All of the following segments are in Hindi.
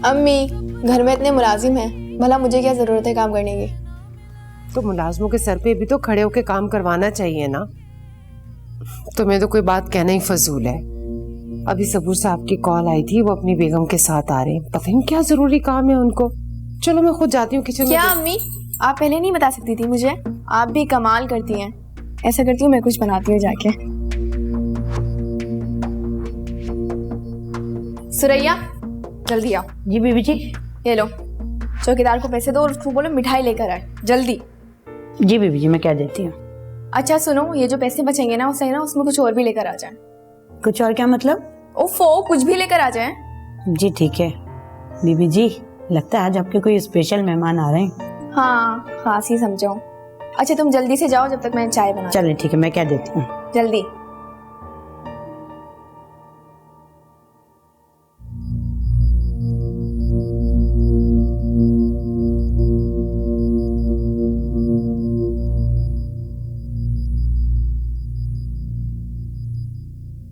अम्मी, घर में इतने मुलाजिम हैं, भला मुझे क्या जरूरत है काम करने की? तो मुलाजमों के सर पे भी तो खड़े होके काम करवाना चाहिए ना। तुम्हें तो कोई बात कहना ही फजूल है। अभी सबूर साहब की कॉल आई थी, वो अपनी बेगम के साथ आ रहे हैं, पता नहीं क्या जरूरी काम है उनको। चलो मैं खुद जाती हूँ किचन में। क्या अम्मी, आप पहले नहीं बता सकती थी मुझे? आप भी कमाल करती हैं। ऐसा करती हूँ, मैं कुछ बनाती हूँ जाके। सुरैया, जल्दी आओ। जी बीबी जी। ये लो, चौकीदार को पैसे दो और उसको बोलो मिठाई लेकर आए जल्दी। जी बीबी जी, मैं क्या देती हूँ। अच्छा सुनो, ये जो पैसे बचेंगे ना उससे ना उसमें कुछ और भी लेकर आ जाए। कुछ और क्या मतलब? ओफो, कुछ भी लेकर आ जाए। जी ठीक है बीबी जी, लगता है आज आपके कोई स्पेशल मेहमान आ रहे हैं। हाँ, खास ही समझो। अच्छा तुम जल्दी से जाओ जब तक मैं चाय बना। चलिए ठीक है, मैं क्या देती हूँ। जल्दी।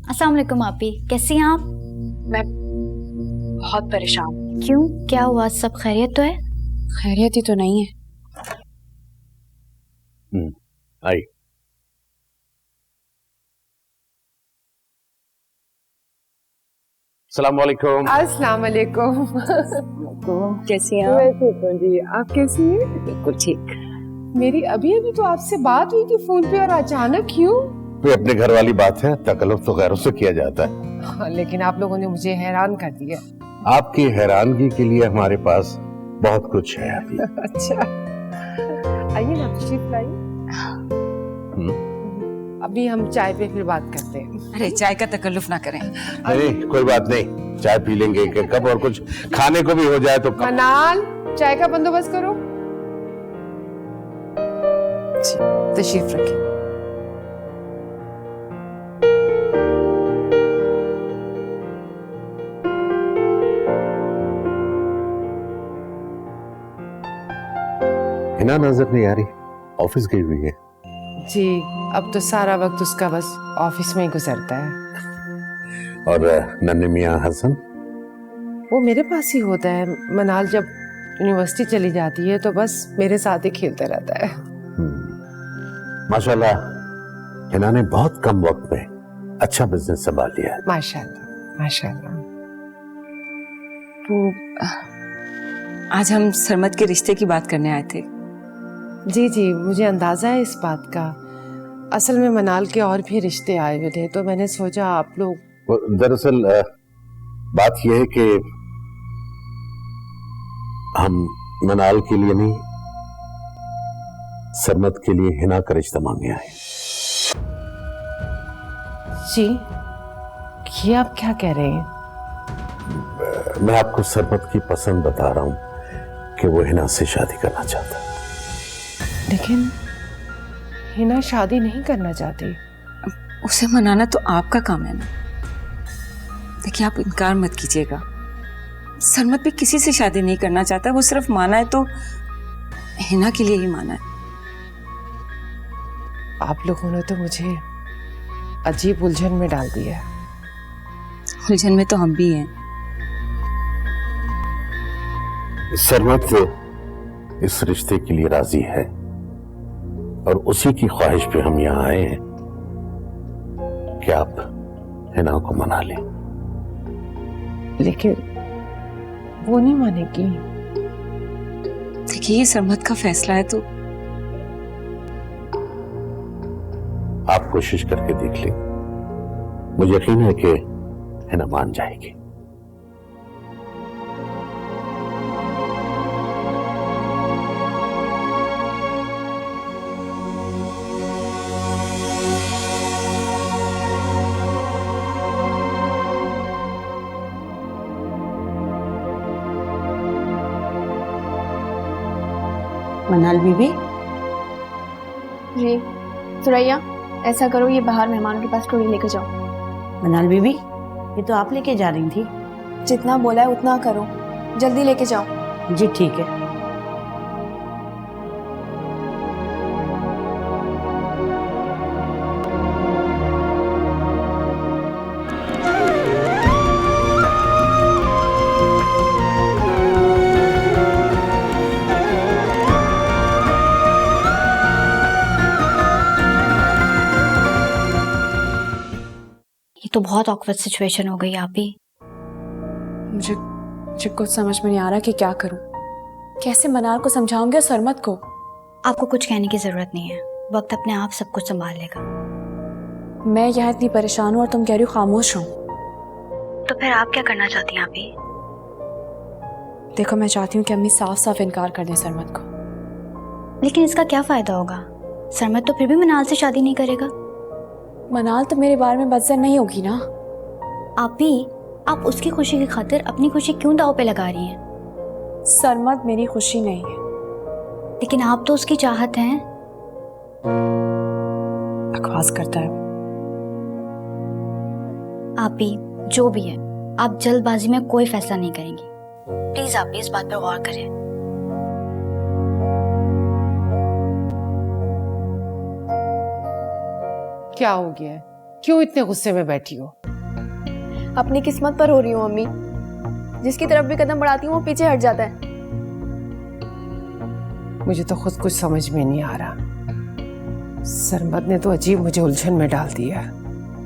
अस्सलाम वालेकुम आपी, कैसी हैं आप? मैं बहुत परेशान हूँ। क्यों, क्या हुआ? सब खैरियत तो है? खैरियत ही तो नहीं है। आई। अस्सलाम वालेकुम। अस्सलाम वालेकुम। कैसी हैं मैं ठीक हूँ जी, आप कैसी हैं? बिल्कुल ठीक। मेरी अभी अभी तो आपसे बात हुई थी फोन पे, और अचानक क्यों? कोई अपने घर वाली बात है, तकल्लुफ तो गैरों से किया जाता है। हाँ, लेकिन आप लोगों ने मुझे हैरान कर दिया। आपकी हैरानगी के लिए हमारे पास बहुत कुछ है अभी। अच्छा, आइए ना, तशरीफ लाइए। अभी हम चाय पे फिर बात करते हैं। अरे चाय का तकल्लुफ ना करें। नहीं कोई बात नहीं, चाय पी लेंगे एक कप, और कुछ खाने को भी हो जाए तो। मनाल, चाय का बंदोबस्त करो। तशरीफ रखिए। हिना नजर नहीं आ रही, ऑफिस गई हुई है। जी, अब तो सारा वक्त उसका बस ऑफिस में ही गुजरता है। और नन्हे मियां हसन? वो मेरे पास ही होता है। मनाल जब यूनिवर्सिटी चली जाती है तो बस मेरे साथ ही खेलता रहता है। माशाल्लाह, हिना ने बहुत कम वक्त में अच्छा बिजनेस संभाल लिया है। माशाल्लाह माशाल्लाह। वो आज हम सरमत के रिश्ते की बात करने आए थे। जी जी, मुझे अंदाजा है इस बात का। असल में मनाल के और भी रिश्ते आए हुए थे, तो मैंने सोचा आप लोग। दरअसल बात यह है कि हम मनाल के लिए नहीं, सरमत के लिए हिना का रिश्ता मांगे आए। जी, ये आप क्या कह रहे हैं? मैं आपको सरमत की पसंद बता रहा हूं कि वो हिना से शादी करना चाहता है। लेकिन हिना शादी नहीं करना चाहती। उसे मनाना तो आपका काम है ना। देखिए आप इनकार मत कीजिएगा, सरमत भी किसी से शादी नहीं करना चाहता। वो सिर्फ माना है तो हिना के लिए ही माना है। आप लोगों ने तो मुझे अजीब उलझन में डाल दिया। उलझन में तो हम भी हैं। सरमत इस रिश्ते के लिए राजी है, और उसी की ख्वाहिश पे हम यहां आए हैं कि आप हिना को मना लें। लेकिन वो नहीं मानेगी। देखिए ये सरमत का फैसला है, तो आप कोशिश करके देख लें, मुझे यकीन है कि हिना मान जाएगी। मनाल बीबी। जी सुरैया, ऐसा करो, ये बाहर मेहमानों के पास ट्रॉली लेकर जाओ। मनाल बीबी, ये तो आप लेके जा रही थी। जितना बोला है उतना करो, जल्दी लेके जाओ। जी ठीक है। तो बहुत ऑकवर्ड सिचुएशन हो गई आप ही। मुझे कुछ समझ में नहीं आ रहा कि क्या करूं। कैसे मनाल को समझाऊंगी और सरमत को? आपको कुछ कहने की जरूरत नहीं है, वक्त अपने आप सब कुछ संभाल लेगा। मैं यहाँ इतनी परेशान हूँ और तुम कह रही हो खामोश रहूं। तो फिर आप क्या करना चाहती हैं आप ही? देखो, मैं चाहती हूँ कि अम्मी साफ साफ इनकार कर दें सरमत को। लेकिन इसका क्या फायदा होगा? सरमत तो फिर भी मनाल से शादी नहीं करेगा। मनाल तो मेरे बारे में बदजन नहीं होगी ना। आप ही, आप उसकी खुशी की खातिर अपनी खुशी क्यों दांव पे लगा रही हैं? सरमत मेरी खुशी नहीं है। लेकिन आप तो उसकी चाहत हैं। बकवास करता है। आप ही, जो भी है, आप जल्दबाजी में कोई फैसला नहीं करेंगी। प्लीज आप भी इस बात पर गौर करें। क्या हो गया है? क्यों इतने गुस्से में बैठी हो? अपनी किस्मत पर हो रही हूँ अम्मी। जिसकी तरफ भी कदम बढ़ाती हूँ वो पीछे हट जाता है। मुझे तो खुद कुछ समझ में नहीं आ रहा। सरमत ने तो अजीब मुझे उलझन में डाल दिया।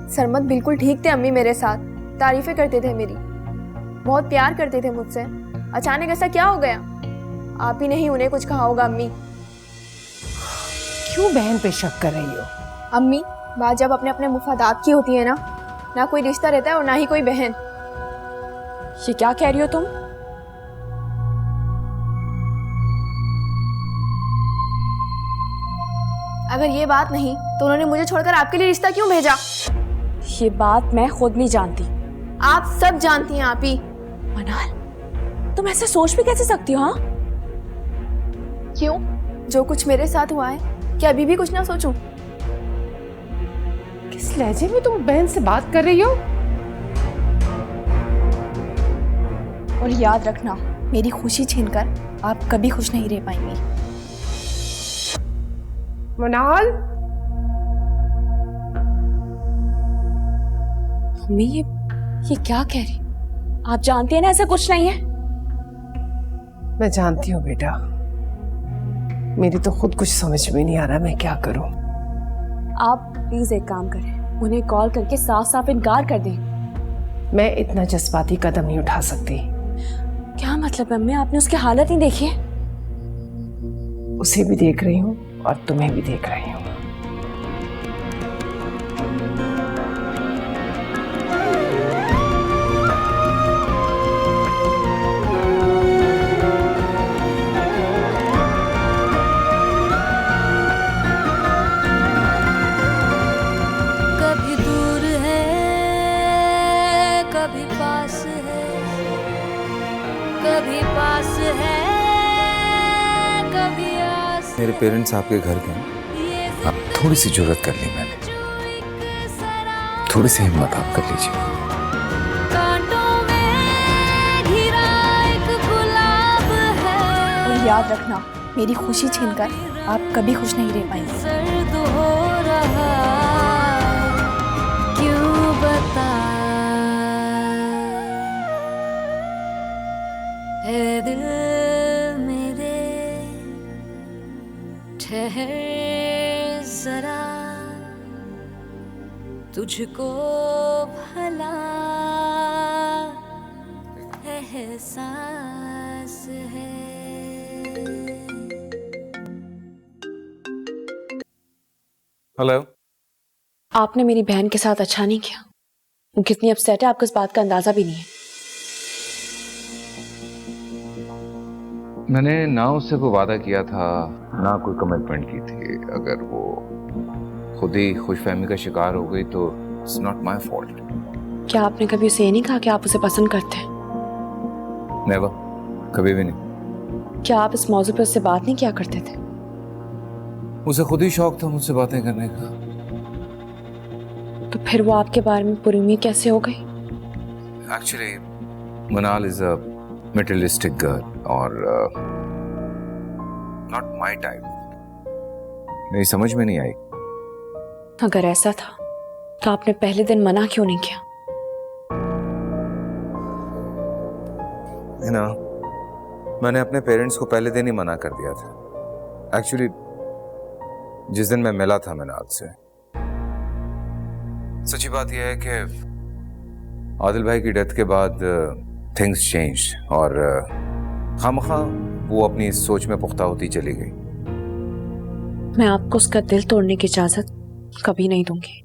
सरमत बिल्कुल ठीक थे अम्मी, मेरे साथ तारीफें करते थे मेरी, बहुत प्यार करते थे मुझसे। अचानक ऐसा क्या हो गया? आप ही नहीं उन्हें कुछ कहा होगा अम्मी। क्यों बहन पे शक कर रही हो? अम्मी, बात जब अपने अपने मुफादात की होती है ना कोई रिश्ता रहता है और ना ही कोई बहन। ये क्या कह रही हो तुम? अगर ये बात नहीं तो उन्होंने मुझे छोड़कर आपके लिए रिश्ता क्यों भेजा? ये बात मैं खुद नहीं जानती, आप सब जानती हैं। आप ही मनाल, तुम ऐसे सोच भी कैसे सकती हो? हाँ, क्यों? जो कुछ मेरे साथ हुआ है, क्या अभी भी कुछ ना सोचूं? किस लहजे में तुम बहन से बात कर रही हो? और याद रखना, मेरी खुशी छीनकर आप कभी खुश नहीं रह पाएंगी। मनाल, अम्मी ये क्या कह रही? आप जानती हैं ना ऐसा कुछ नहीं है। मैं जानती हूँ बेटा, मेरी तो खुद कुछ समझ में नहीं आ रहा मैं क्या करूं। आप प्लीज एक काम करें, उन्हें कॉल करके साफ साफ इनकार कर दें। मैं इतना जज्बाती कदम नहीं उठा सकती। क्या मतलब अम्मी, आपने उसकी हालत नहीं देखी है? उसे भी देख रही हूँ और तुम्हें भी देख रही हूँ। कभी दूर है, कभी पास है, कभी पास है, कभी आस। मेरे पेरेंट्स आपके घर गए, आप थोड़ी सी जुर्रत कर ली मैंने, थोड़ी सी हिम्मत आप कर लीजिए। कांटों में घिरा एक गुलाब है। और याद रखना, मेरी खुशी छीनकर आप कभी खुश नहीं रह पाएंगे। सर्द हो रहा क्यों बता, है दिल मेरे ठहर जरा, तुझको भला एहसास है। हेलो। आपने मेरी बहन के साथ अच्छा नहीं किया। वो कितनी अपसेट है आपको इस बात का अंदाजा भी नहीं है। मैंने ना उससे कोई वादा किया था, ना कोई कमिटमेंट की थी। अगर वो खुद ही खुशफहमी का शिकार हो गई तो इट्स नॉट माय फॉल्ट। क्या आपने कभी उसे ये नहीं कहा कि आप उसे पसंद करते हैं? नेवर, कभी भी नहीं। क्या आप इस मौजू पे उससे बात नहीं किया करते थे? उसे खुद ही शौक था मुझसे बातें करने का। तो फिर वो आपके बारे में पूरी उम्मीद कैसे हो गई? एक्चुअली मनाल इज अ मटेरियलिस्टिक गर्ल और नॉट माय टाइप। मेरी समझ में नहीं आई। अगर ऐसा था तो आपने पहले दिन मना क्यों नहीं किया? है ना, मैंने अपने पेरेंट्स को पहले दिन ही मना कर दिया था। एक्चुअली जिस दिन मैं मिला था मनाल से, सच्ची बात यह है कि आदिल भाई की डेथ के बाद थिंग्स चेंज और खामखा वो अपनी सोच में पुख्ता होती चली गई। मैं आपको उसका दिल तोड़ने की इजाजत कभी नहीं दूंगी।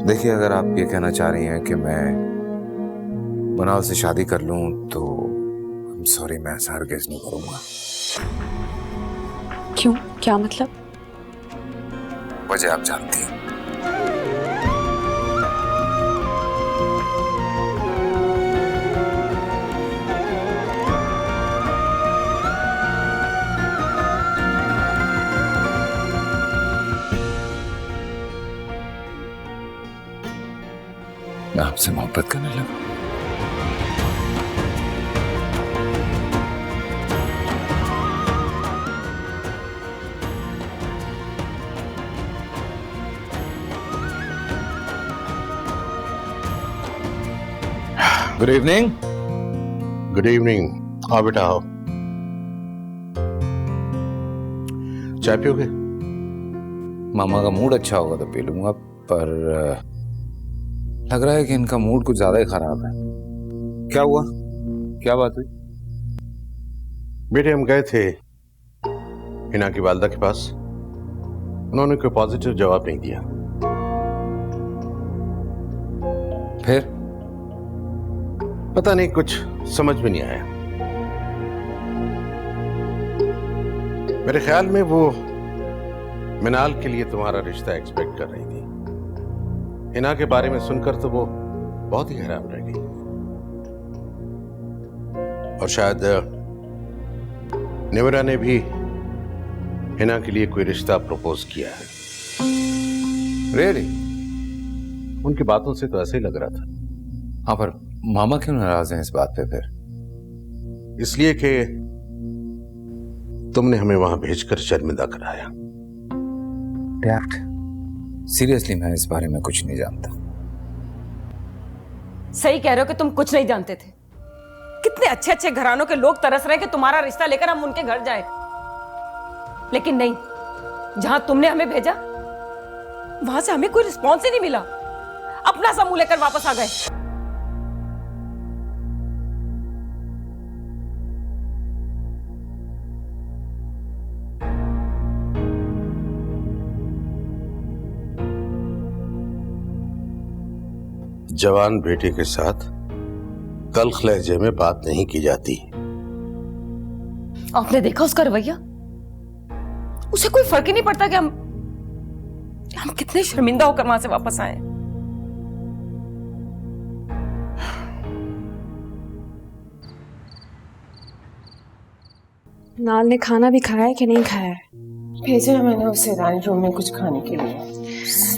देखिए, अगर आप ये कहना चाह रही हैं कि मैं मनाल से शादी कर लूं तो सॉरी, मैं ऐसा हरगिज़ नहीं करूंगा। क्यों, क्या मतलब? वजह आप जानती हैं। मैं आपसे मोहब्बत करने लगा। Good evening. Good evening. आओ बेटा आओ। चाय पियोगे? मामा का मूड अच्छा होगा तो पी लूंगा, पर लग रहा है कि इनका मूड कुछ ज्यादा ही खराब है। क्या हुआ? क्या बात हुई? बेटे, हम गए थे हिना की वालदा के पास। उन्होंने कोई पॉजिटिव जवाब नहीं दिया। फिर? पता नहीं, कुछ समझ में नहीं आया। मेरे ख्याल में वो मिनाल के लिए तुम्हारा रिश्ता एक्सपेक्ट कर रही थी। हिना के बारे में सुनकर तो वो बहुत ही हैरान रह गई, और शायद निवरा ने भी हिना के लिए कोई रिश्ता प्रपोज किया है। रियली? उनकी बातों से तो ऐसे ही लग रहा था। हाँ, पर मामा क्यों नाराज हैं इस बात पे? फिर इसलिए कि तुमने हमें वहां भेजकर शर्मिंदा कराया। डैड, सीरियसली मैं इस बारे में कुछ नहीं जानता। सही कह रहे हो कि तुम कुछ नहीं जानते थे। कितने अच्छे अच्छे घरानों के लोग तरस रहे हैं कि तुम्हारा रिश्ता लेकर हम उनके घर जाएं। लेकिन नहीं, जहां तुमने हमें भेजा वहां से हमें कोई रिस्पॉन्स ही नहीं मिला। अपना सा मुंह लेकर वापस आ गए। जवान बेटे के साथ तल्ख लहजे में बात नहीं की जाती। आपने देखा उसका रवैया? उसे कोई फर्क ही नहीं पड़ता कि हम कितने शर्मिंदा होकर वहां से वापस आए। नाल ने खाना भी खाया है कि नहीं खाया है? भेजा है मैंने उसे रानी रूम में कुछ खाने के लिए।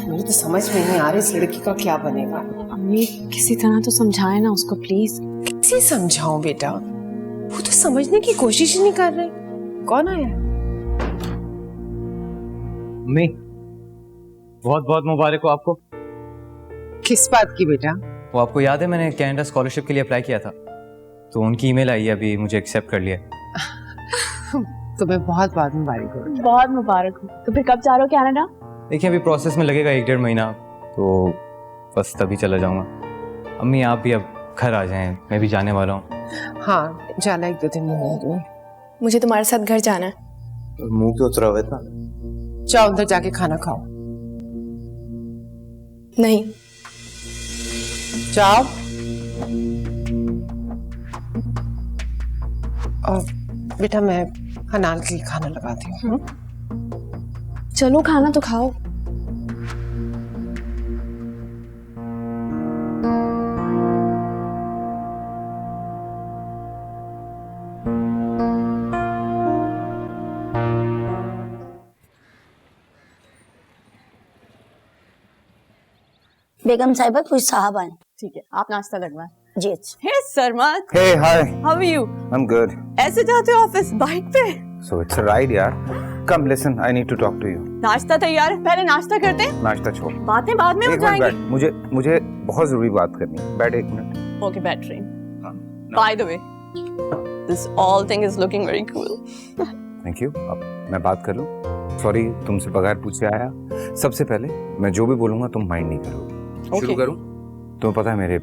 मुझे तो समझ में नहीं आ रहा इस लड़की का क्या बनेगा। अम्मी, किसी तरह तो समझाए ना उसको प्लीज। कैसे समझाऊं बेटा, वो तो समझने की कोशिश ही नहीं कर रहे। कौन आया? मम्मी, बहुत बहुत मुबारक हो आपको। किस बात की बेटा? वो आपको याद है मैंने कनाडा स्कॉलरशिप के लिए अप्लाई किया था, तो उनकी ईमेल आई है, अभी मुझे एक्सेप्ट कर लिया। तुम्हें बहुत बहुत मुबारक हो। बहुत मुबारक हो। तो फिर कब जा रहे हो कनाडा? देखिए, अभी प्रोसेस में लगेगा 1-1.5 महीना, तो बस तभी चला जाऊंगा। अम्मी, आप भी अब घर आ जाएं, मैं भी जाने वाला हूँ। हाँ, जाना 1-2 दिन में। मुझे तुम्हारे साथ घर जाना है। मुंह क्यों उतरा हुआ था? जाओ अंदर जाके खाना खाओ। नहीं। जाओ। और बेटा, मैं हनान के लिए खाना लगाती हूँ। चलो खाना तो खाओ। बेगम साहिबा, कुछ साहब आए। ठीक है, आप नाश्ता लगवाएं। जी अच्छा। Hey Sarmat, Hey, hi. How are you? I'm good. ऐसे जाते हो ऑफिस बाइक पे? So it's a ride, यार. Come listen, I need to talk to you. नाश्ता तैयार है, पहले नाश्ता करते हैं, नाश्ता छोड़। बातें बाद में हो एक मिनट बैठ, जाएंगी। मुझे बहुत जरूरी बात करनी है। बैठ 1 मिनट। ओके, बैठ रही। By the way, this all thing is looking very cool. Thank you. अब मैं बात कर लूं? सॉरी तुमसे बगैर पूछे आया। सबसे पहले मैं जो भी बोलूंगा तुम माइंड नहीं करोगे। शुरू करूं? तुम्हें पता है मेरे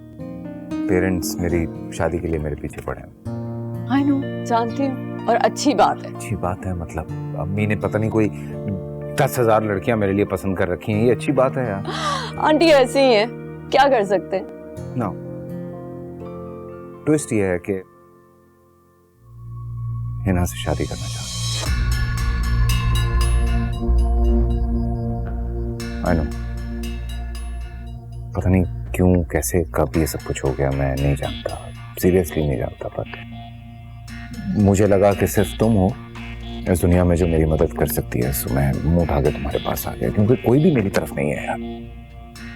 पेरेंट्स मेरी शादी के लिए मेरे पीछे पड़े हैं। आई नो, जानती हूँ, और अच्छी बात है। अच्छी बात है मतलब अम्मी ने पता नहीं कोई 10,000 लड़कियां मेरे लिए पसंद कर रखी हैं, ये अच्छी बात है यार। आंटी ऐसी ही है, क्या कर सकते हैं। नो, ट्विस्ट ये है कि हिना से शादी करना चाहता हूं। आई नो, पता नहीं क्यों कैसे कब ये सब कुछ हो गया, मैं नहीं जानता, सीरियसली नहीं जानता, पर मुझे लगा कि सिर्फ तुम हो इस दुनिया में जो मेरी मदद कर सकती है, सो मैं मुंह उठा के तुम्हारे पास आ गया, क्योंकि कोई भी मेरी तरफ नहीं है यार,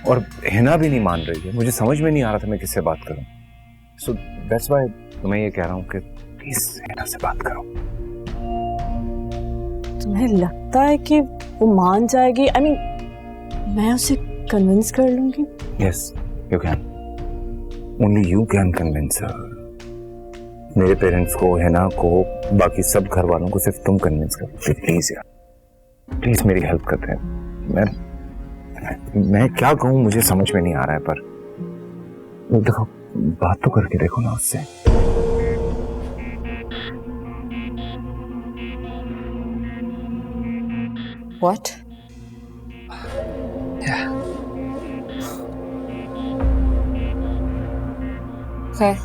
और हिना भी नहीं मान रही है। मुझे समझ में नहीं आ रहा था मैं किससे बात करूं, सो दैट्स व्हाई तुम्हें ये कह रहा हूं कि प्लीज हिना से बात करो। तुम्हें लगता है कि वो मान जाएगी? आई मीन मैं उसे कन्विंस कर लूंगी? Yes you can, only you can convince her. मेरे पेरेंट्स को, हिना को, बाकी सब घर वालों को सिर्फ तुम कन्विंस करो प्लीज यार, प्लीज मेरी हेल्प करते हैं। मैं क्या कहूँ मुझे समझ में नहीं आ रहा है, पर देखो बात तो करके देखो ना उससे। What? खैर,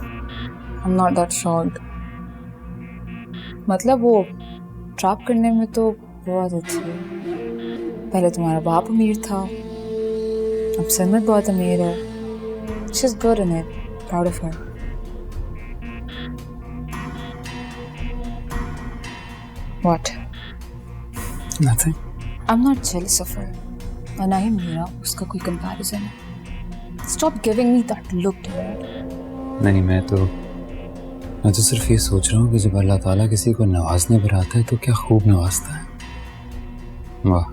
I'm not that shocked. मतलब वो ट्रैप करने में तो बहुत अच्छी है। पहले तुम्हारा बाप अमीर था, अब सरमत बहुत अमीर है। She's good in it. Proud of her. What? Nothing. I'm not jealous of her. और ना ही मेरा उसका कोई comparison है। Stop giving me that look, dude. नहीं, मैं तो सिर्फ ये सोच रहा हूँ कि जब अल्लाह ताला किसी को नवाजने पर आता है तो क्या खूब नवाजता है। वाह।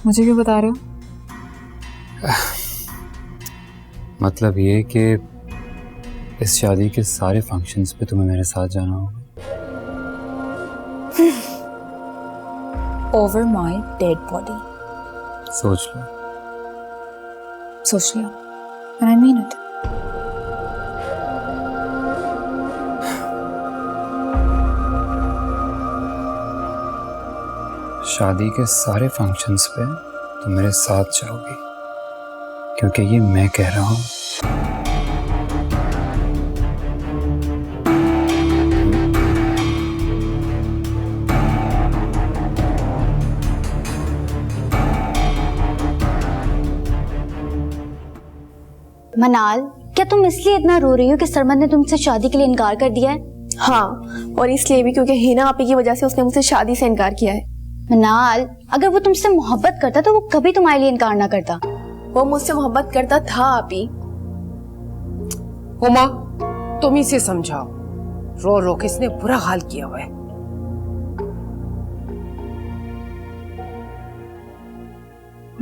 मुझे क्यों बता रहे हो? मतलब ये कि इस शादी के सारे फंक्शंस पे तुम्हें मेरे साथ जाना होगा। Over my dead body. सोच लो। सोच लिया, and I mean it. शादी के सारे फंक्शंस पे तुम मेरे साथ जाओगी, क्योंकि ये मैं कह रहा हूँ। मनाल, क्या तुम इसलिए इतना रो रही हो कि सरमद ने तुमसे शादी के लिए इनकार कर दिया है? हाँ, और इसलिए भी क्योंकि हिना आपी की वजह से उसने मुझसे शादी से इनकार किया है। मनाल, अगर वो तुमसे मोहब्बत करता तो वो कभी तुम्हारे लिए इनकार ना करता। वो मुझसे मोहब्बत करता था आपी। उमा, तुम ही से समझाओ, रो रो के इसने बुरा हाल किया हुआ है।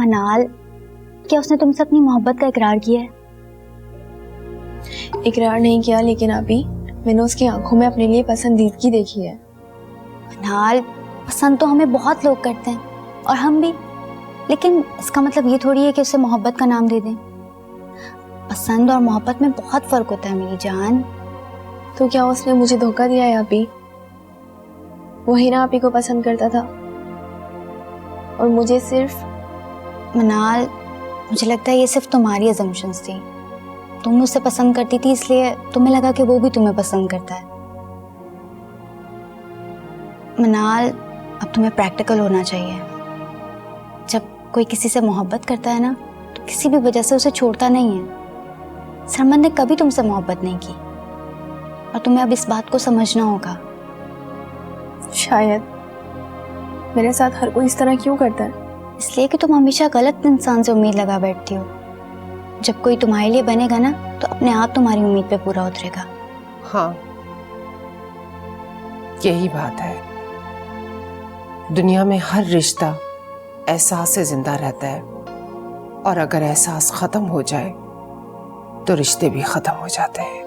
मनाल, क्या उसने तुमसे अपनी मोहब्बत का इकरार किया है? इकरार नहीं किया, लेकिन आपी मैंने उसकी आंखों में अपने लिए पसंदीदगी देखी है। मनाल, पसंद तो हमें बहुत लोग करते हैं और हम भी, लेकिन इसका मतलब ये थोड़ी है कि उसे मोहब्बत का नाम दे दें। पसंद और मोहब्बत में बहुत फर्क होता है मेरी जान। तो क्या उसने मुझे धोखा दिया है आपी? वो हिना आपी को पसंद करता था और मुझे सिर्फ। मनाल, मुझे लगता है ये सिर्फ तुम्हारी अजम्पशंस थी। तुम उसे पसंद करती थी इसलिए तुम्हें लगा कि वो भी तुम्हें पसंद करता है। मनाल, अब तुम्हें प्रैक्टिकल होना चाहिए। जब कोई किसी से मोहब्बत करता है ना, तो किसी भी वजह से उसे छोड़ता नहीं है। सरमद ने कभी तुमसे मोहब्बत नहीं की और तुम्हें अब इस बात को समझना होगा। शायद मेरे साथ हर कोई इस तरह क्यों करता है? इसलिए कि तुम हमेशा गलत इंसान से उम्मीद लगा बैठती हो। जब कोई तुम्हारे लिए बनेगा ना, तो अपने आप तुम्हारी उम्मीद पे पूरा उतरेगा। हाँ, यही बात है। दुनिया में हर रिश्ता एहसास से जिंदा रहता है, और अगर एहसास खत्म हो जाए तो रिश्ते भी खत्म हो जाते हैं।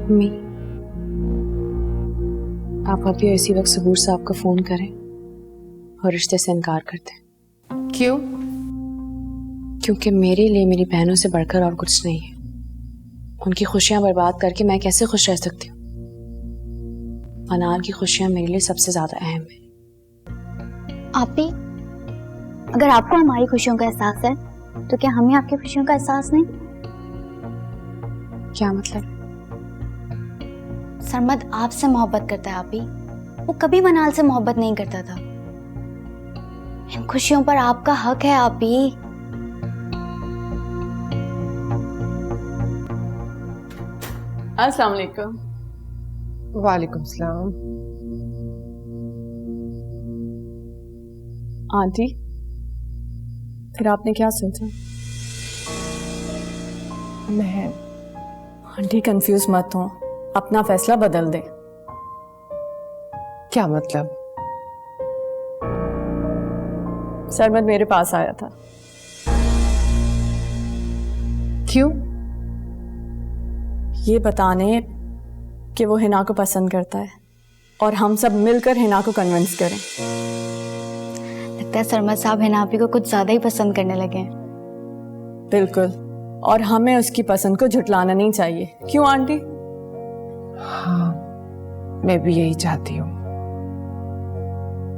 मम्मी, आप अभी इसी वक्त सबूर साहब को फोन करें और रिश्ते से इनकार कर दें। क्यों? क्योंकि मेरे लिए मेरी बहनों से बढ़कर और कुछ नहीं है। उनकी खुशियां बर्बाद करके मैं कैसे खुश रह सकती हूँ? मनाल की खुशियां मेरे लिए सबसे ज्यादा अहम है। आप भी, अगर आपको हमारी खुशियों का एहसास है तो क्या हमें आपकी खुशियों का एहसास नहीं? क्या मतलब? सरमद आपसे मोहब्बत करता है। आप ही, वो कभी मनाल से मोहब्बत नहीं करता था। इन खुशियों पर आपका हक है। आप ही, अस्सलाम वालेकुम। वालेकुम सलाम। आंटी, फिर आपने क्या सोचा? मैं आंटी कंफ्यूज मत हो, अपना फैसला बदल दे। क्या मतलब? सरमद मेरे पास आया था। क्यों? ये बताने कि वो हिना को पसंद करता है और हम सब मिलकर हिना को कन्विंस करें। लगता है सरमद साहब हिना आपी को कुछ ज्यादा ही पसंद करने लगे हैं। बिल्कुल, और हमें उसकी पसंद को झुटलाना नहीं चाहिए। क्यों आंटी? हाँ, मैं भी यही चाहती हूँ।